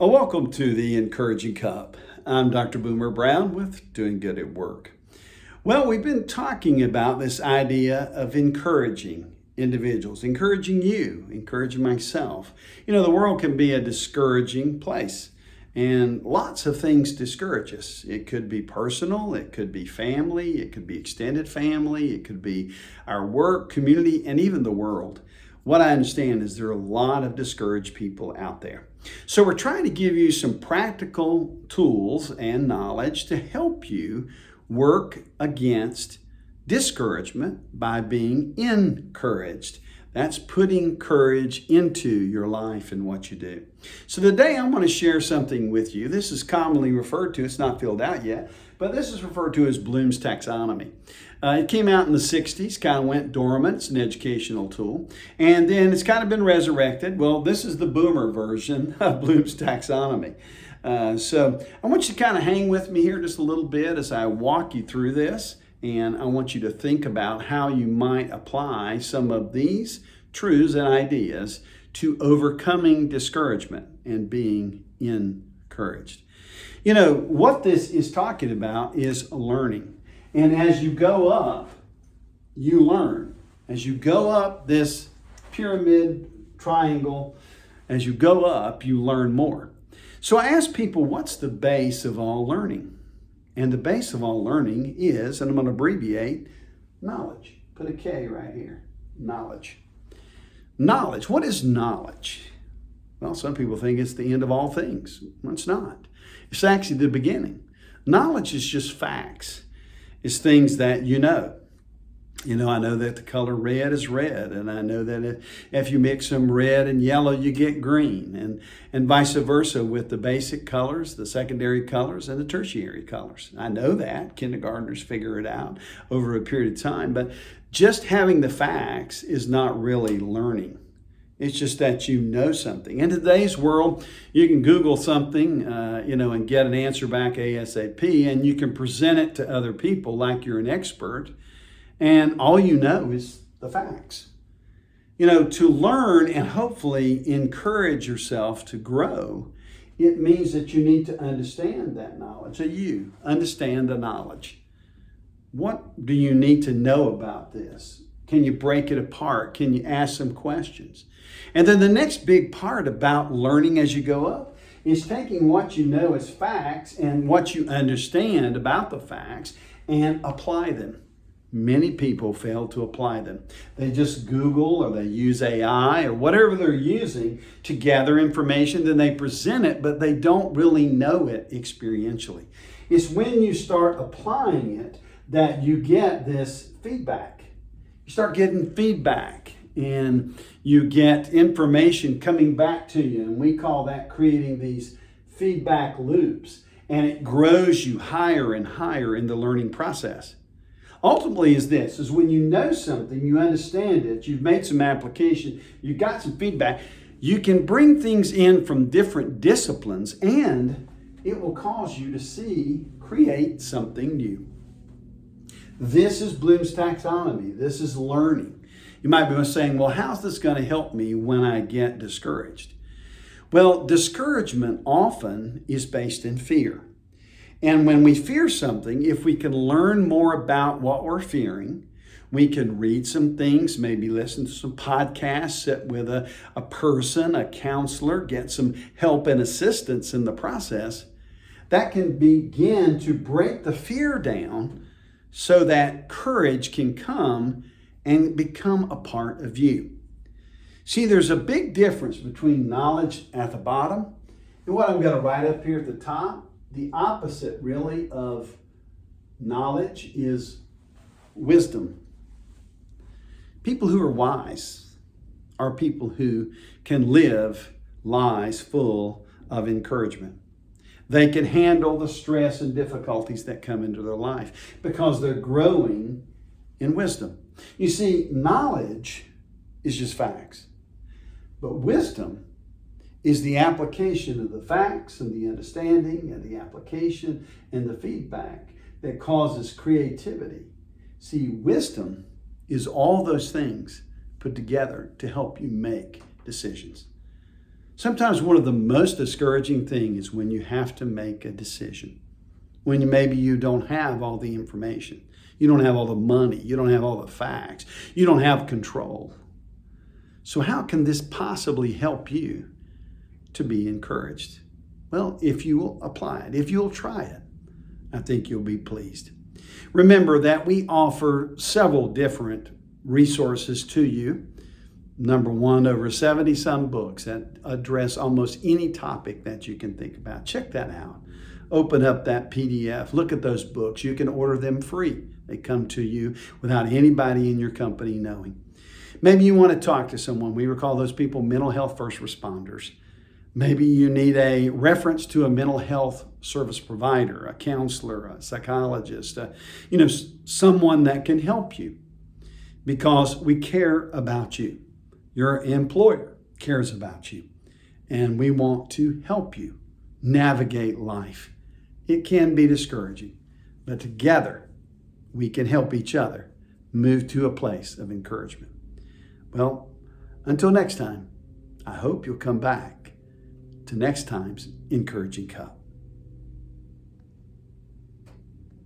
Welcome to the Encouraging Cup. I'm Dr. Boomer Brown with Doing Good at Work. Well, we've been talking about this idea of encouraging individuals, encouraging you, encouraging myself. You know, the world can be a discouraging place, and lots of things discourage us. It could be personal, it could be family, it could be extended family, it could be our work, community, and even the world. What I understand is there are a lot of discouraged people out there. So we're trying to give you some practical tools and knowledge to help you work against discouragement by being encouraged. That's putting courage into your life and what you do. So today I'm going to share something with you. This is commonly referred to, it's not filled out yet, but this is referred to as Bloom's taxonomy. It came out in the 60s, kind of went dormant. It's an educational tool. And then it's kind of been resurrected. Well, this is the boomer version of Bloom's taxonomy. So I want you to kind of hang with me here just a little bit as I walk you through this. And I want you to think about how you might apply some of these truths and ideas to overcoming discouragement and being encouraged. You know, what this is talking about is learning. And as you go up, you learn. As you go up this pyramid triangle, as you go up, you learn more. So I ask people, what's the base of all learning? And the base of all learning is, and I'm going to abbreviate, knowledge. Put a K right here. Knowledge. Knowledge. What is knowledge? Well, some people think it's the end of all things. Well, it's not. It's actually the beginning. Knowledge is just facts. It's things that you know. You know, I know that the color red is red, and I know that if you mix some red and yellow, you get green, and vice versa with the basic colors, the secondary colors, and the tertiary colors. I know that. Kindergartners figure it out over a period of time, but just having the facts is not really learning. It's just that you know something. In today's world, you can Google something, and get an answer back ASAP, and you can present it to other people like you're an expert. And all you know is the facts. You know, to learn and hopefully encourage yourself to grow, it means that you need to understand that knowledge. So you understand the knowledge. What do you need to know about this? Can you break it apart? Can you ask some questions? And then the next big part about learning as you go up is taking what you know as facts and what you understand about the facts and apply them. Many people fail to apply them. They just Google or they use AI or whatever they're using to gather information, then they present it, but they don't really know it experientially. It's when you start applying it that you get this feedback. You start getting feedback and you get information coming back to you, and we call that creating these feedback loops, and it grows you higher and higher in the learning process. Ultimately is when you know something, you understand it, you've made some application, you got some feedback, you can bring things in from different disciplines, and it will cause you to create something new. This is Bloom's taxonomy. This is learning. You might be saying, well, how's this going to help me when I get discouraged? Well, discouragement often is based in fear. And when we fear something, if we can learn more about what we're fearing, we can read some things, maybe listen to some podcasts, sit with a person, a counselor, get some help and assistance in the process. That can begin to break the fear down so that courage can come and become a part of you. See, there's a big difference between knowledge at the bottom and what I'm going to write up here at the top. The opposite, really, of knowledge is wisdom. People who are wise are people who can live lives full of encouragement. They can handle the stress and difficulties that come into their life because they're growing in wisdom. You see, knowledge is just facts, but wisdom is the application of the facts and the understanding and the application and the feedback that causes creativity. See, wisdom is all those things put together to help you make decisions. Sometimes one of the most discouraging things is when you have to make a decision, when maybe you don't have all the information, you don't have all the money, you don't have all the facts, you don't have control. So how can this possibly help you to be encouraged? Well, if you will apply it, if you'll try it, I think you'll be pleased. Remember that we offer several different resources to you. Number one, over 70 some books that address almost any topic that you can think about. Check that out. Open up that PDF. Look at those books. You can order them free. They come to you without anybody in your company knowing. Maybe you want to talk to someone. We call those people mental health first responders. Maybe you need a reference to a mental health service provider, a counselor, a psychologist, someone that can help you because we care about you. Your employer cares about you, and we want to help you navigate life. It can be discouraging, but together we can help each other move to a place of encouragement. Well, until next time, I hope you'll come back to next time's Encouraging Cup.